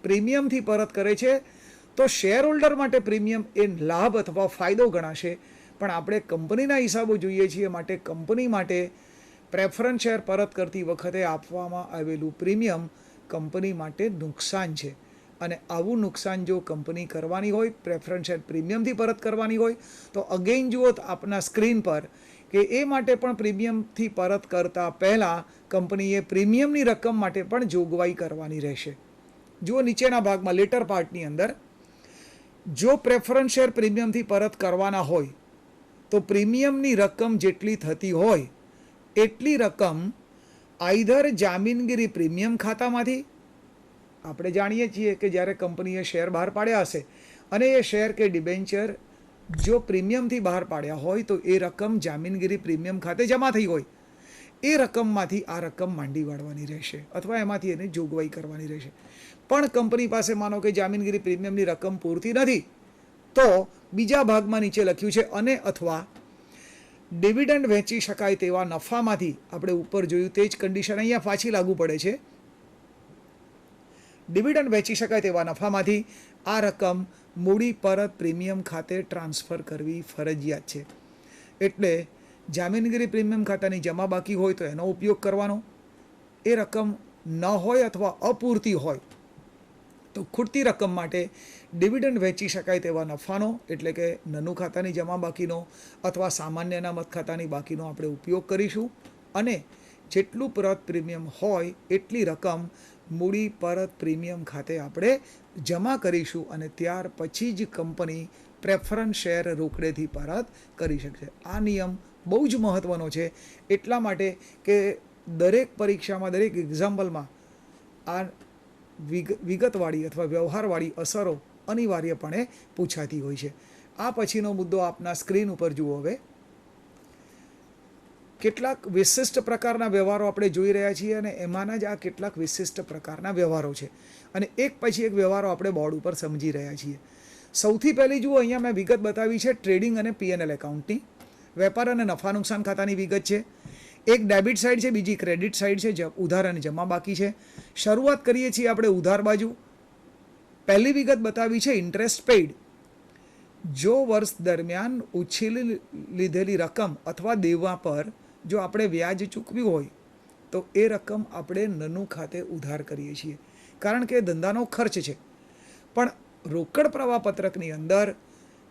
પ્રીમિયમથી પરત કરે છે તો શેર હોલ્ડર માટે પ્રીમિયમ એ લાભ અથવા ફાયદો ગણાશે, પણ આપણે કંપનીના હિસાબો જોઈએ છીએ માટે કંપની માટે પ્રેફરન્સ શેર પરત કરતી વખતે આપવામાં આવેલું પ્રીમિયમ કંપની માટે નુકસાન છે. અને આવું નુકસાન જો કંપની કરવાની હોય, પ્રેફરન્સ શેર પ્રીમિયમથી પરત કરવાની હોય, તો અગેઇન જુઓ આપના સ્ક્રીન પર કે એ માટે પણ પ્રીમિયમથી પરત કરતાં પહેલાં કંપનીએ પ્રીમિયમની રકમ માટે પણ જોગવાઈ કરવાની રહેશે. જુઓ નીચેના ભાગમાં લેટર પાર્ટની અંદર, જો પ્રેફરન્સ શેર પ્રીમિયમથી પરત કરવાના હોય તો પ્રીમિયમની રકમ જેટલી થતી હોય એટલી રકમ આઈધર જામીનગીરી પ્રીમિયમ ખાતામાંથી, આપણે જાણીએ છીએ કે જ્યારે કંપનીએ શેર બહાર પાડ્યા હશે અને એ શેર કે ડિબેન્ચર જો પ્રીમિયમથી બહાર પાડ્યા હોય તો એ રકમ જામીનગીરી પ્રીમિયમ ખાતે જમા થઈ હોય, એ રકમમાંથી આ રકમ માંડી વાળવાની રહેશે અથવા એમાંથી એની જોગવાઈ કરવાની રહેશે. પણ કંપની પાસે માનો કે જામીનગીરી પ્રીમિયમની રકમ પૂરતી નથી, તો બીજા ભાગમાં નીચે લખ્યું છે અને અથવા ડિવિડન્ડ વહેંચી શકાય તેવા નફામાંથી, આપણે ઉપર જોયું તે જ કન્ડિશન અહીંયા પાછી લાગુ પડે છે. ડિવિડન્ડ વહેંચી શકાય તેવા નફામાંથી આ રકમ મૂડી પરત પ્રીમિયમ ખાતે ટ્રાન્સફર કરવી ફરજિયાત છે. એટલે જામીનગીરી પ્રીમિયમ ખાતાની જમા બાકી હોય તો એનો ઉપયોગ કરવાનો, એ રકમ ન હોય અથવા અપૂરતી હોય તો ખૂટતી રકમ માટે ડિવિડન્ડ વહેંચી શકાય તેવા નફાનો એટલે કે નનું ખાતાની જમા બાકીનો અથવા સામાન્ય અનામત ખાતાની બાકીનો આપણે ઉપયોગ કરીશું અને જેટલું પરત પ્રીમિયમ હોય એટલી રકમ મૂડી પરત પ્રીમિયમ ખાતે આપણે જમા કરીશું અને ત્યાર પછી જ કંપની પ્રેફરન્સ શેર રોકડેથી પરત કરી શકશે. આ નિયમ બહુ જ મહત્ત્વનો છે એટલા માટે કે દરેક પરીક્ષામાં, દરેક એક્ઝામ્પલમાં આ વિગતવાળી અથવા વ્યવહારવાળી અસરો અનિવાર્યપણે પૂછાતી હોય છે. આ પછીનો મુદ્દો આપના સ્ક્રીન ઉપર જુઓ. હવે કેટલાક વિશિષ્ટ પ્રકારના વ્યવહારો આપણે જોઈ રહ્યા છીએ અને એમાંના જ આ કેટલાક વિશિષ્ટ પ્રકારના વ્યવહારો છે અને એક પછી એક વ્યવહારો આપણે બોર્ડ ઉપર સમજી રહ્યા છીએ. સૌથી પહેલી જુઓ, અહીંયા મેં વિગત બતાવી છે ટ્રેડિંગ અને P&L એકાઉન્ટની. વેપાર અને નફા નુકસાન ખાતાની વિગત છે. એક ડેબિટ સાઇડ છે, બીજી ક્રેડિટ સાઇડ છે, ઉધાર અને જમા બાકી છે. શરૂઆત કરીએ છીએ આપણે ઉધાર બાજુ. પહેલી વિગત બતાવી છે ઇન્ટરેસ્ટ પેઇડ. જો વર્ષ દરમિયાન ઉછીલી લીધેલી રકમ અથવા દેવા પર જો આપણે વ્યાજ ચૂકવ્યું હોય તો એ રકમ આપણે નનું ખાતે ઉધાર કરીએ છીએ કારણ કે ધંધાનો ખર્ચ છે. પણ રોકડ પ્રવાહ પત્રકની અંદર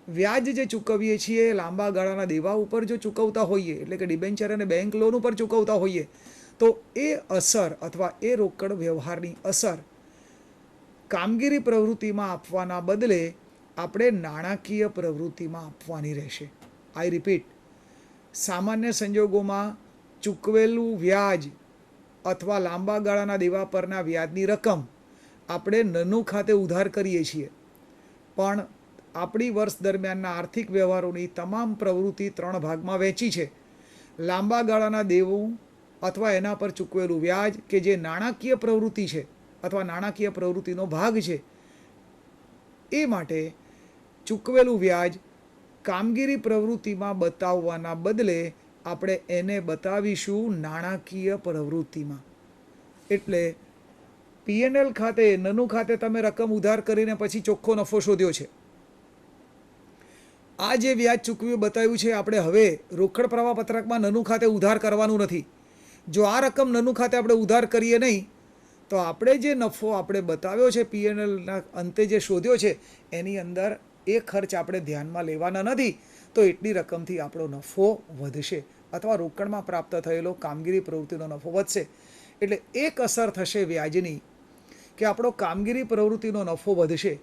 વ્યાજ જે ચૂકવીએ છીએ લાંબા ગાળાના દેવા ઉપર જો ચૂકવતા હોઈએ એટલે કે ડિબેન્ચર અને બેંક લોન ઉપર ચૂકવતા હોઈએ તો એ અસર અથવા એ રોકડ વ્યવહારની અસર કામગીરી પ્રવૃત્તિમાં આપવાના બદલે આપણે નાણાકીય પ્રવૃત્તિમાં આપવાની રહેશે. આઈ રિપીટ, સામાન્ય સંજોગોમાં ચૂકવેલું વ્યાજ અથવા લાંબા ગાળાના દેવા પરના વ્યાજની રકમ આપણે નનું ખાતે ઉધાર કરીએ છીએ, પણ આપણી વર્ષ દરમિયાનના આર્થિક વ્યવહારોની તમામ પ્રવૃત્તિ 3 ભાગમાં વહેંચી છે. લાંબા ગાળાના દેવું અથવા એના પર ચૂકવેલું વ્યાજ કે જે નાણાકીય પ્રવૃત્તિ છે અથવા નાણાકીય પ્રવૃત્તિનો ભાગ છે, એ માટે ચૂકવેલું વ્યાજ કામગીરી પ્રવૃત્તિમાં બતાવવાના બદલે આપણે એને બતાવીશું નાણાકીય પ્રવૃત્તિમાં. એટલે P&L ખાતે, નનું ખાતે તમે રકમ ઉધાર કરીને પછી ચોખ્ખો નફો શોધ્યો છે. આ જે વ્યાજ ચૂકવ્યું બતાવ્યું છે આપણે હવે રોકડ પ્રવાહ પત્રકમાં નનું ખાતે ઉધાર કરવાનું નથી. જો આ રકમ નનું ખાતે આપણે ઉધાર કરીએ નહીં તો આપણે જે નફો આપણે બતાવ્યો છે P&Lના અંતે જે શોધ્યો છે એની અંદર એ ખર્ચ આપણે ધ્યાનમાં લેવાના નથી, તો એટલી રકમથી આપણો નફો વધશે અથવા રોકડમાં પ્રાપ્ત થયેલો કામગીરી પ્રવૃત્તિનો નફો વધશે. એટલે એક અસર થશે વ્યાજની કે આપણો કામગીરી પ્રવૃત્તિનો નફો વધશે,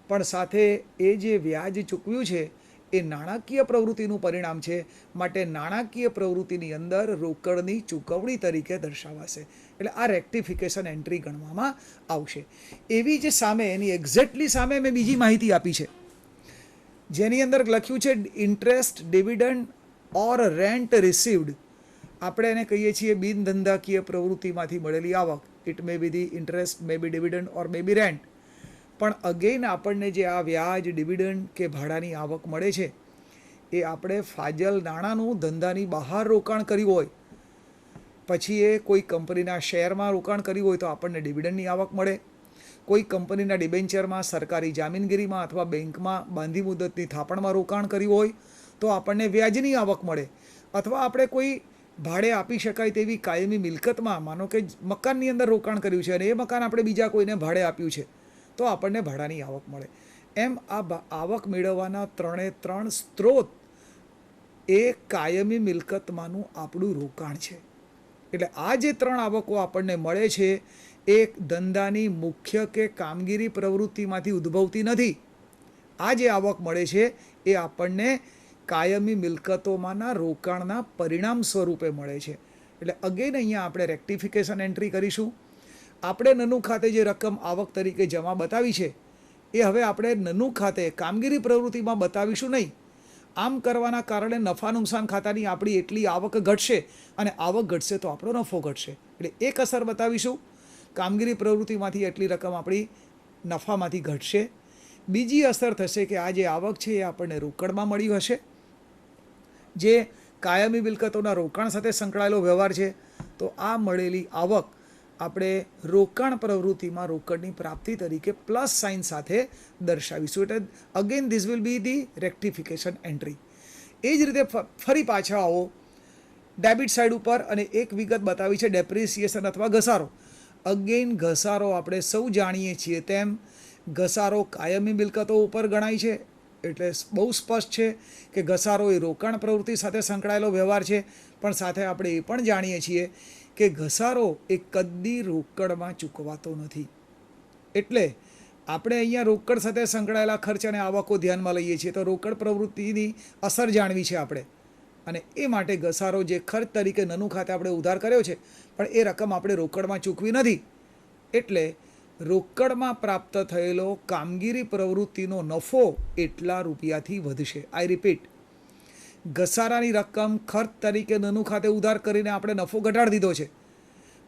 પણ સાથે એ જે વ્યાજ ચૂકવ્યું છે એ નાણાકીય પ્રવૃત્તિનું પરિણામ છે, માટે નાણાકીય પ્રવૃત્તિની અંદર રોકડની ચૂકવણી તરીકે દર્શાવાશે. એટલે આ રેક્ટિફિકેશન એન્ટ્રી ગણવામાં આવશે. એવી જ સામે એની એક્ઝેક્ટલી સામે મેં બીજી માહિતી આપી છે જેની અંદર લખ્યું છે interest, dividend or rent received. આપણે એને કહીએ છીએ બિન ધંધાકીય પ્રવૃત્તિમાંથી મળેલી આવક. It may be the interest, may be dividend or may be rent. પણ અગેન આપણને જે આ વ્યાજ, ડિવિડન્ડ કે ભાડાની આવક મળે છે એ આપણે ફાજલ નાણાંનું ધંધાની બહાર રોકાણ કર્યું હોય, પછી એ કોઈ કંપનીના શેરમાં રોકાણ કર્યું હોય તો આપણને ડિવિડન્ડની આવક મળે. કોઈ કંપનીના ડિબેન્ચરમાં, સરકારી જામીનગીરીમાં અથવા બેંકમાં બાંધી મુદતની થાપણમાં રોકાણ કર્યું હોય તો આપણને વ્યાજની આવક મળે. અથવા આપણે કોઈ ભાડે આપી શકાય તેવી કાયમી મિલકતમાં, માનો કે મકાનની અંદર રોકાણ કર્યું છે અને એ મકાન આપણે બીજા કોઈને ભાડે આપ્યું છે તો આપણને ભાડાની આવક મળે. એમ આ આવક મેળવવાના 3 સ્ત્રોત એ કાયમી મિલકતમાંનું આપણું રોકાણ છે. એટલે આ જે 3 આવકો આપણને મળે છે એ ધંધાની મુખ્ય કે કામગીરી પ્રવૃત્તિમાંથી ઉદ્ભવતી નથી. આ જે આવક મળે છે એ આપણને કાયમી મિલકતોમાંના રોકાણના પરિણામ સ્વરૂપે મળે છે. એટલે અગેન અહીંયા આપણે રેક્ટિફિકેશન એન્ટ્રી કરીશું. આપણે નનું ખાતે જે રકમ આવક તરીકે જમા બતાવી છે એ હવે આપણે નનું ખાતે કામગીરી પ્રવૃત્તિમાં બતાવીશું નહીં. આમ કરવાના કારણે નફા નુકસાન ખાતાની આપણી એટલી આવક ઘટશે અને આવક ઘટશે તો આપણો નફો ઘટશે. એટલે એક અસર બતાવીશું, કામગીરી પ્રવૃત્તિમાંથી એટલી રકમ આપણી નફામાંથી ઘટશે. બીજી અસર થશે કે આ જે આવક છે એ આપણને રોકડમાં મળી હશે, જે કાયમી મિલકતોના રોકાણ સાથે સંકળાયેલો વ્યવહાર છે. તો આ મળેલી આવક આપણે રોકાણ પ્રવૃત્તિમાં રોકડની પ્રાપ્તિ તરીકે પ્લસ સાઇન સાથે દર્શાવીશું. એટલે again this will be the rectification entry. એ જ રીતે ફરી પાછા આવો ડેબિટ સાઇડ ઉપર અને એક વિગત બતાવી છે ડેપ્રિસિએશન અથવા ઘસારો. અગેન ઘસારો આપણે સૌ જાણીએ છીએ તેમ ઘસારો કાયમી મિલકતો ઉપર ગણાય છે. એટલે બહુ સ્પષ્ટ છે કે ઘસારો એ રોકાણ પ્રવૃત્તિ સાથે સંકળાયેલો વ્યવહાર છે. પણ સાથે આપણે એ પણ જાણીએ છીએ કે ઘસારો એ કદી રોકડમાં ચૂકવાતો નથી. એટલે આપણે અહીંયા રોકડ સાથે સંકળાયેલા ખર્ચ અને આવકો ધ્યાનમાં લઈએ છીએ તો રોકડ પ્રવૃત્તિની અસર જાણવી છે આપણે, અને એ માટે ઘસારો જે ખર્ચ તરીકે નનું ખાતે આપણે ઉધાર કર્યો છે પણ એ રકમ આપણે રોકડમાં ચૂકવી નથી. એટલે રોકડમાં પ્રાપ્ત થયેલો કામગીરી પ્રવૃત્તિનો નફો એટલા રૂપિયાથી વધશે. આઈ રિપીટ, ઘસારાની રકમ ખર્ચ તરીકે નનું ખાતે ઉધાર કરીને આપણે નફો ઘટાડી દીધો છે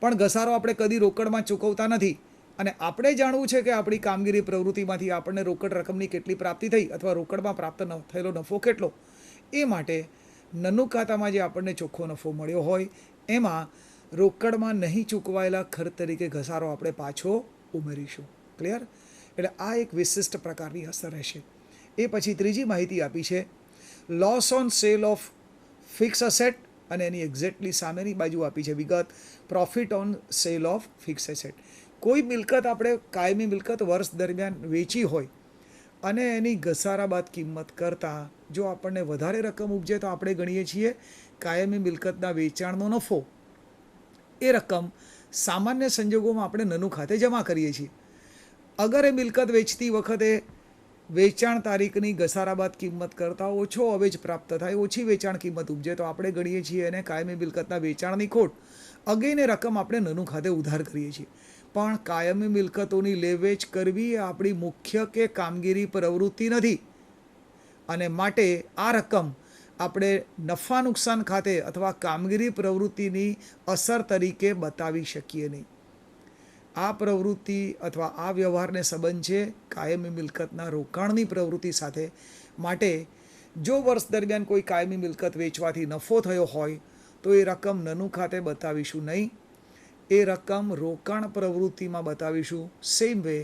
પણ ઘસારો આપણે કદી રોકડમાં ચૂકવતા નથી. અને આપણે જાણવું છે કે આપણી કામગીરી પ્રવૃત્તિમાંથી આપણને રોકડ રકમની કેટલી પ્રાપ્તિ થઈ અથવા રોકડમાં પ્રાપ્ત થયેલો નફો કેટલો. એ માટે નનું ખાતામાં જે આપણને ચોખ્ખો નફો મળ્યો હોય એમાં રોકડમાં નહીં ચૂકવાયેલા ખર્ચ તરીકે ઘસારો આપણે પાછો ઉમેરીશું. ક્લિયર? એટલે આ એક વિશિષ્ટ પ્રકારની અસર રહેશે. એ પછી ત્રીજી માહિતી આપી છે loss on cell of fix asset, અને એની એક્ઝેક્ટલી સામેની બાજુ આપી છે વિગત profit on cell of fix asset. કોઈ મિલકત આપણે કાયમી મિલકત વર્ષ દરમિયાન વેચી હોય અને એની ઘસારા બાદ કિંમત કરતાં જો આપણને વધારે રકમ ઉપજે તો આપણે ગણીએ છીએ કાયમી મિલકતના વેચાણનો નફો. એ રકમ સામાન્ય સંજોગોમાં આપણે નનું ખાતે જમા કરીએ છીએ. અગર એ મિલકત વેચતી વખતે વેચાણ તારીખની ઘસારા બાદ કિંમત કરતાં ઓછો અવેજ પ્રાપ્ત થાય, ઓછી વેચાણ કિંમત ઉપજે તો આપણે ગણીએ છીએ એને કાયમી મિલકતના વેચાણની ખોટ. અગેન એ રકમ આપણે નનું ખાતે ઉધાર કરીએ છીએ. પણ કાયમી મિલકતોની લેવેચ કરવી એ આપણી મુખ્ય કે કામગીરી પ્રવૃત્તિ નથી, અને માટે આ રકમ આપણે નફા નુકસાન ખાતે અથવા કામગીરી પ્રવૃત્તિની અસર તરીકે બતાવી શકીએ નહીં. આ પ્રવૃત્તિ અથવા આ વ્યવહારને સંબંધ છે કાયમી મિલકતના રોકાણની પ્રવૃત્તિ સાથે. માટે જો વર્ષ દરમિયાન કોઈ કાયમી મિલકત વેચવાથી નફો થયો હોય તો એ રકમ નનું ખાતે બતાવીશું નહીં, એ રકમ રોકાણ પ્રવૃત્તિમાં બતાવીશું. સેમ વે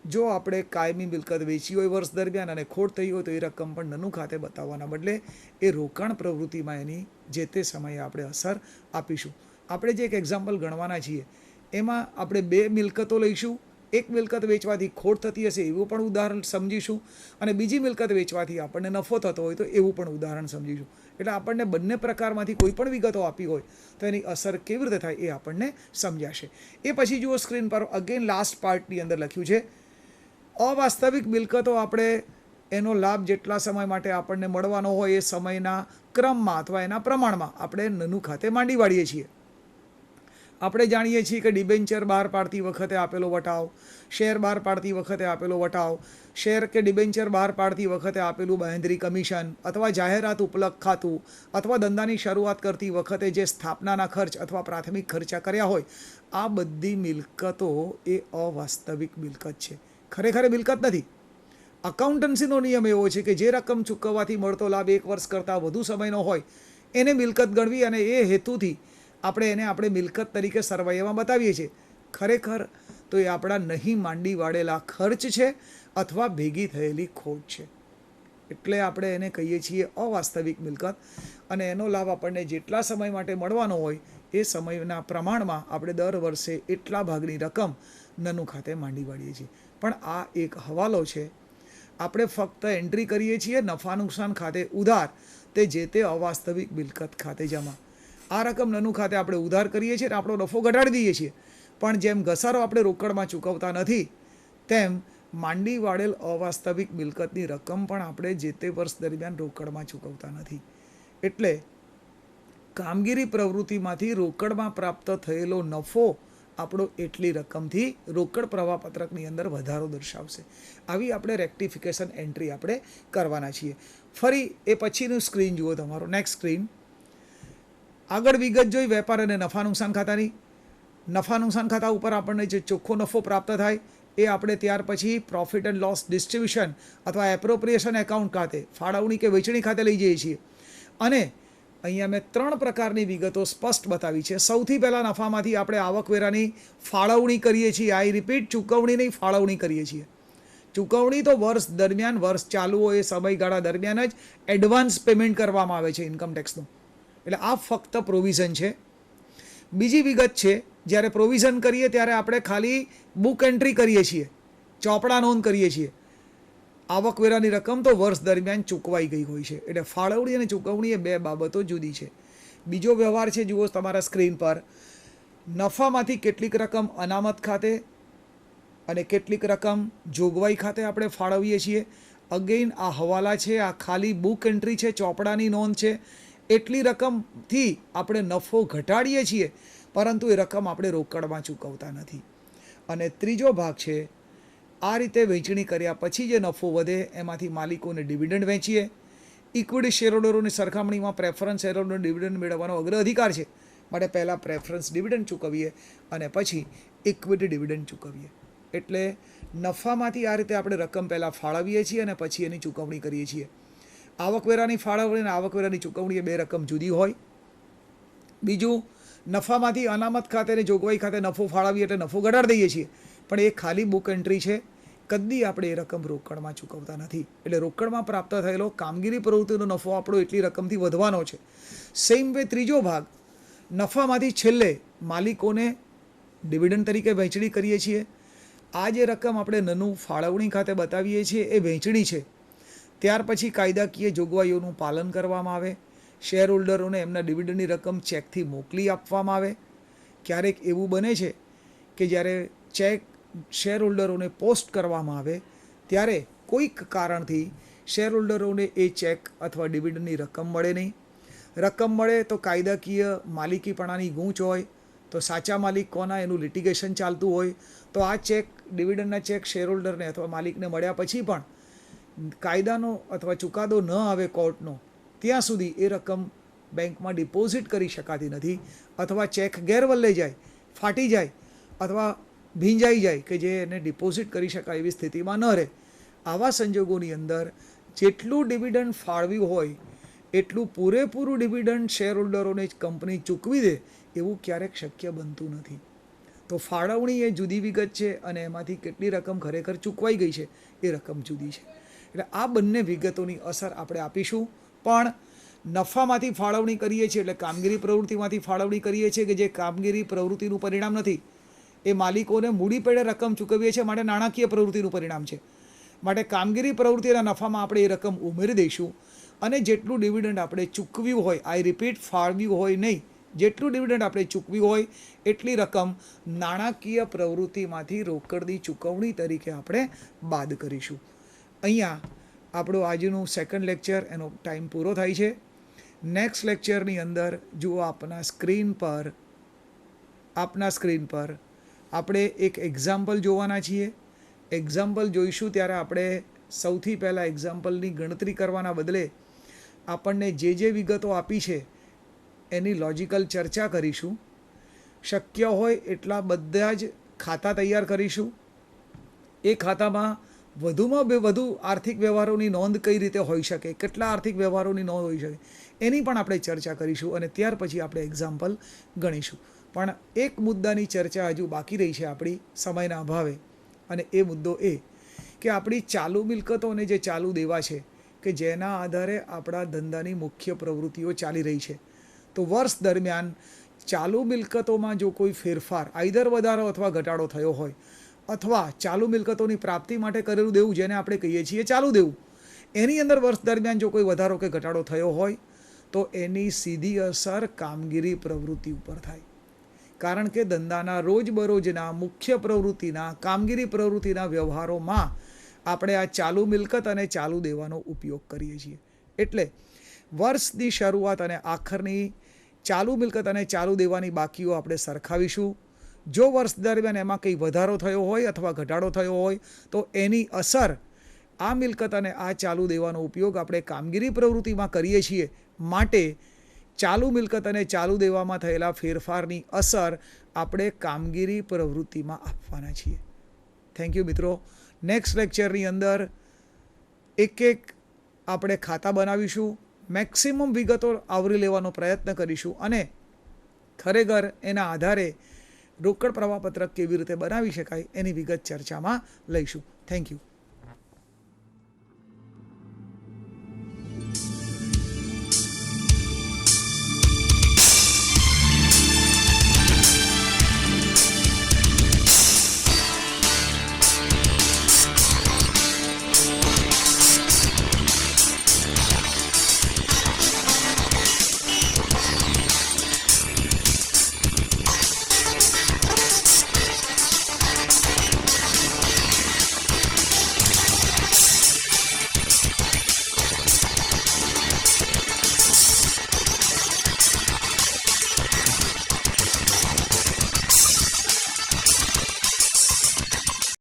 જો આપણે કાયમી મિલકત વેચી હોય વર્ષ દરમિયાન અને ખોટ થઈ હોય તો એ રકમ પણ નનું ખાતે બતાવવાના બદલે એ રોકાણ પ્રવૃત્તિમાં એની જે તે સમયે આપણે અસર આપીશું. આપણે જે એક એક્ઝામ્પલ ગણવાના છીએ એમાં આપણે 2 મિલકતો લઈશું. એક મિલકત વેચવાથી ખોટ થતી હશે એવું પણ ઉદાહરણ સમજીશું, અને બીજી મિલકત વેચવાથી આપણને નફો થતો હોય તો એવું પણ ઉદાહરણ સમજીશું. એટલે આપણને બંને પ્રકારમાંથી કોઈ પણ વિગતો આપી હોય તો એની અસર કેવી રીતે થાય એ આપણને સમજાશે. એ પછી જુઓ સ્ક્રીન પર અગેન લાસ્ટ પાર્ટની અંદર લખ્યું છે અવાસ્તવિક મિલકતો આપણે એનો લાભ જેટલા સમય માટે આપણને મળવાનો હોય એ સમયના ક્રમમાં અથવા એના પ્રમાણમાં આપણે નનું ખાતે માંડી વાળીએ છીએ. આપણે જાણીએ છીએ કે ડિબેન્ચર બહાર પાડતી વખતે આપેલો વટાવ, શેર બહાર પાડતી વખતે આપેલો વટાવ, શેર કે ડિબેન્ચર બહાર પાડતી વખતે આપેલું બાંહેધરી કમિશન અથવા જાહેરાત ઉપલબ્ધ ખાતું અથવા ધંધાની શરૂઆત કરતી વખતે જે સ્થાપનાના ખર્ચ અથવા પ્રાથમિક ખર્ચા કર્યા હોય, આ બધી મિલકતો એ અવાસ્તવિક મિલકત છે, ખરેખર મિલકત નથી. અકાઉન્ટન્સીનો નિયમ એવો છે કે જે રકમ ચૂકવવાથી મળતો લાભ 1 વર્ષ કરતાં વધુ સમયનો હોય એને મિલકત ગણવી, અને એ હેતુથી આપણે એને આપણે મિલકત તરીકે સરવૈયામાં બતાવીએ છીએ. ખરેખર તો એ આપણા નહીં માંડી વાળેલા ખર્ચ છે અથવા ભેગી થયેલી ખોટ છે. એટલે આપણે એને કહીએ છીએ અવાસ્તવિક મિલકત, અને એનો લાભ આપણને જેટલા સમય માટે મળવાનો હોય એ સમયના પ્રમાણમાં આપણે દર વર્ષે એટલા ભાગની રકમ નનું ખાતે માંડી વાળીએ છીએ. પણ આ એક હવાલો છે. આપણે ફક્ત એન્ટ્રી કરીએ છીએ નફા નુકસાન ખાતે ઉધાર, તે જે તે અવાસ્તવિક મિલકત ખાતે જમા. આ રકમ નનું ખાતે આપણે ઉધાર કરીએ છીએ અને આપણો નફો ઘટાડી દઈએ છીએ. પણ જેમ ઘસારો આપણે રોકડમાં ચૂકવતા નથી, તેમ માંડી વાળેલ અવાસ્તવિક મિલકતની રકમ પણ આપણે જે તે વર્ષ દરમિયાન રોકડમાં ચૂકવતા નથી. એટલે કામગીરી પ્રવૃત્તિમાંથી રોકડમાં પ્રાપ્ત થયેલો નફો આપણો એટલી રકમથી રોકડ પ્રવાહપત્રકની અંદર વધારો દર્શાવશે. આવી આપણે રેક્ટિફિકેશન એન્ટ્રી આપણે કરવાના છીએ. ફરી એ પછીનું સ્ક્રીન જુઓ તમારો, નેક્સ્ટ સ્ક્રીન. આગળ વિગત જોઈ વેપાર અને નફા નુકસાન ખાતાની. નફા નુકસાન ખાતા ઉપર આપણને જે ચોખ્ખો નફો પ્રાપ્ત થાય એ આપણે ત્યાર પછી પ્રોફિટ એન્ડ લોસ ડિસ્ટ્રીબ્યુશન અથવા એપ્રોપ્રિએશન એકાઉન્ટ ખાતે, ફાળવણી કે વેચણી ખાતે લઈ જઈએ છીએ. અને અહીંયા મેં 3 પ્રકારની વિગતો સ્પષ્ટ બતાવી છે. સૌથી પહેલાં નફામાંથી આપણે આવકવેરાની ફાળવણી કરીએ છીએ. આઈ રિપીટ, ચૂકવણી નહીં, ફાળવણી કરીએ છીએ. ચૂકવણી તો વર્ષ દરમિયાન, વર્ષ ચાલુ હોય એ સમયગાળા દરમિયાન જ એડવાન્સ પેમેન્ટ કરવામાં આવે છે ઇન્કમટેક્સનું. એટલે આ ફક્ત પ્રોવિઝન છે. બીજી વિગત છે, જ્યારે પ્રોવિઝન કરીએ ત્યારે આપણે ખાલી બુક એન્ટ્રી કરીએ છીએ, ચોપડા નોંધ કરીએ છીએ. આવકવેરાની રકમ તો વર્ષ દરમિયાન ચૂકવાઈ ગઈ હોય છે. એટલે ફાળવણી અને ચૂકવણી એ 2 બાબતો જુદી છે. બીજો વ્યવહાર છે, જુઓ તમારા સ્ક્રીન પર. નફામાંથી કેટલીક રકમ અનામત ખાતે અને કેટલીક રકમ જોગવાઈ ખાતે આપણે ફાળવીએ છીએ. અગેઇન આ હવાલા છે, આ ખાલી બુક એન્ટ્રી છે, ચોપડાની નોંધ છે. એટલી રકમથી આપણે નફો ઘટાડીએ છીએ, પરંતુ એ રકમ આપણે રોકડમાં ચૂકવતા નથી. અને ત્રીજો ભાગ છે, આ રીતે વહેંચણી કર્યા પછી જે નફો વધે એમાંથી માલિકોને ડિવિડન્ડ વહેંચીએ. ઇક્વિટી શેરહોલ્ડરોની સરખામણીમાં પ્રેફરન્સ શેરહોલ્ડરનો ડિવિડન્ડ મેળવવાનો અગ્ર અધિકાર છે, માટે પહેલાં પ્રેફરન્સ ડિવિડન્ડ ચૂકવીએ અને પછી ઇક્વિટી ડિવિડન્ડ ચૂકવીએ. એટલે નફામાંથી આ રીતે આપણે રકમ પહેલાં ફાળવીએ છીએ અને પછી એની ચૂકવણી કરીએ છીએ. આવકવેરાની ફાળવણી અને આવકવેરાની ચૂકવણી એ 2 રકમ જુદી હોય. બીજું, નફામાંથી અનામત ખાતે અને જોગવાઈ ખાતે નફો ફાળવીએ એટલે નફો ઘટાડી દઈએ છીએ, પણ એ ખાલી બુક એન્ટ્રી છે. કદી આપણે એ રકમ રોકડમાં ચૂકવતા નથી. એટલે રોકડમાં પ્રાપ્ત થયેલો કામગીરી પ્રવૃત્તિનો નફો આપણો એટલી રકમથી વધવાનો છે. સેમ વે ત્રીજો ભાગ, નફામાંથી છેલ્લે માલિકોને ડિવિડન્ડ તરીકે વહેંચણી કરીએ છીએ. આ જે રકમ આપણે નનું ફાળવણી ખાતે બતાવીએ છીએ એ વહેંચણી છે. ત્યાર પછી કાયદાકીય જોગવાઈઓનું પાલન કરવામાં આવે. શેર હોલ્ડરોને એમના ડિવિડન્ડની રકમ ચેકથી મોકલી આપવામાં આવે. ક્યારેક એવું બને છે કે જ્યારે ચેક શેર હોલ્ડરોને પોસ્ટ કરવામાં આવે ત્યારે કોઈક કારણથી શેર હોલ્ડરોને એ ચેક અથવા ડિવિડન્ડની રકમ મળે નહીં. રકમ મળે તો કાયદાકીય માલિકીપણાની ગૂંચ હોય, તો સાચા માલિક કોના એનું લિટિગેશન ચાલતું હોય, તો આ ચેક, ડિવિડન્ડના ચેક શેર હોલ્ડરને અથવા માલિકને મળ્યા પછી પણ કાયદાનો અથવા ચુકાદો ન આવે કોર્ટનો, ત્યાં સુધી એ રકમ બેંકમાં ડિપોઝિટ કરી શકાતી નથી. અથવા ચેક ગેરવલ્લે જાય, ફાટી જાય અથવા ભીંજાઈ જાય કે જે એને ડિપોઝિટ કરી શકાય એવી સ્થિતિમાં ન રહે. આવા સંજોગોની અંદર જેટલું ડિવિડન્ડ ફાળવ્યું હોય એટલું પૂરેપૂરું ડિવિડન્ડ શેર હોલ્ડરોને કંપની ચૂકવી દે એવું ક્યારેક શક્ય બનતું નથી. તો ફાળવણી એ જુદી વિગત છે અને એમાંથી કેટલી રકમ ખરેખર ચૂકવાઈ ગઈ છે એ રકમ જુદી છે. એટલે આ બંને વિગતોની અસર આપણે આપીશું. પણ નફામાંથી ફાળવણી કરીએ છીએ એટલે કામગીરી પ્રવૃત્તિમાંથી ફાળવણી કરીએ છીએ કે જે કામગીરી પ્રવૃત્તિનું પરિણામ નથી. એ માલિકોને મૂડી પેડે રકમ ચૂકવીએ છીએ, માટે નાણાકીય પ્રવૃત્તિનું પરિણામ છે. માટે કામગીરી પ્રવૃત્તિના નફામાં આપણે એ રકમ ઉમેરી દઈશું અને જેટલું ડિવિડન્ડ આપણે ચૂકવ્યું હોય, આઈ રિપીટ, ફાળવ્યું હોય નહીં, જેટલું ડિવિડન્ડ આપણે ચૂકવ્યું હોય એટલી રકમ નાણાકીય પ્રવૃત્તિમાંથી રોકડની ચૂકવણી તરીકે આપણે બાદ કરીશું. અહીંયા આપણું આજનું સેકન્ડ લેક્ચર, એનો ટાઈમ પૂરો થાય છે. નેક્સ્ટ લેક્ચરની અંદર જુઓ આપના સ્ક્રીન પર આપણે એક એક્ઝામ્પલ જોવાના છીએ. એક્ઝામ્પલ જોઈશું ત્યારે આપણે સૌથી પહેલાં એક્ઝામ્પલની ગણતરી કરવાના બદલે આપણને જે વિગતો આપી છે એની લોજિકલ ચર્ચા કરીશું. શક્ય હોય એટલા બધા જ ખાતા તૈયાર કરીશું. એ ખાતામાં વધુમાં વધુ આર્થિક વ્યવહારોની નોંધ કઈ રીતે હોઈ શકે, કેટલા આર્થિક વ્યવહારોની નોંધ હોઈ શકે એની પણ આપણે ચર્ચા કરીશું અને ત્યાર પછી આપણે એક્ઝામ્પલ ગણીશું. પણ એક મુદ્દાની ચર્ચા હજુ બાકી રહી છે આપણી સમયના અભાવે, અને એ મુદ્દો એ કે આપણી ચાલુ મિલકતો અને જે ચાલુ દેવા છે કે જેના આધારે આપણા ધંધાની મુખ્ય પ્રવૃત્તિઓ ચાલી રહી છે, તો વર્ષ દરમિયાન ચાલુ મિલકતોમાં જો કોઈ ફેરફાર આઈધર વધારો અથવા ઘટાડો થયો હોય, અથવા ચાલુ મિલકતોની પ્રાપ્તિ માટે કરેલું દેવું જેને આપણે કહીએ છીએ ચાલુ દેવું, એની અંદર વર્ષ દરમિયાન જો કોઈ વધારો કે ઘટાડો થયો હોય તો એની સીધી અસર કામગીરી પ્રવૃત્તિ ઉપર થાય. કારણ કે ધંધાના રોજબરોજના મુખ્ય પ્રવૃત્તિના કામગીરી પ્રવૃત્તિના વ્યવહારોમાં આપણે આ ચાલુ મિલકત અને ચાલુ દેવાનો ઉપયોગ કરીએ છીએ. એટલે વર્ષની શરૂઆત અને આખરની ચાલુ મિલકત અને ચાલુ દેવાની બાકીઓ આપણે સરખાવીશું. જો વર્ષ દરમિયાન એમાં કંઈ વધારો થયો હોય અથવા ઘટાડો થયો હોય તો એની અસર આ મિલકત અને આ ચાલુ દેવાનો ઉપયોગ આપણે કામગીરી પ્રવૃત્તિમાં કરીએ છીએ, માટે ચાલુ મિલકત અને ચાલુ દેવામાં થયેલા ફેરફારની અસર આપણે કામગીરી પ્રવૃત્તિમાં આપવાના છીએ. થેન્ક યુ મિત્રો. નેક્સ્ટ લેક્ચરની અંદર એક આપણે ખાતા બનાવીશું, મેક્સિમમ વિગતો આવરી લેવાનો પ્રયત્ન કરીશું અને ખરેખર એના આધારે રોકડ પ્રવાહપત્રક કેવી રીતે બનાવી શકાય એની વિગત ચર્ચામાં લઈશું. Thank you.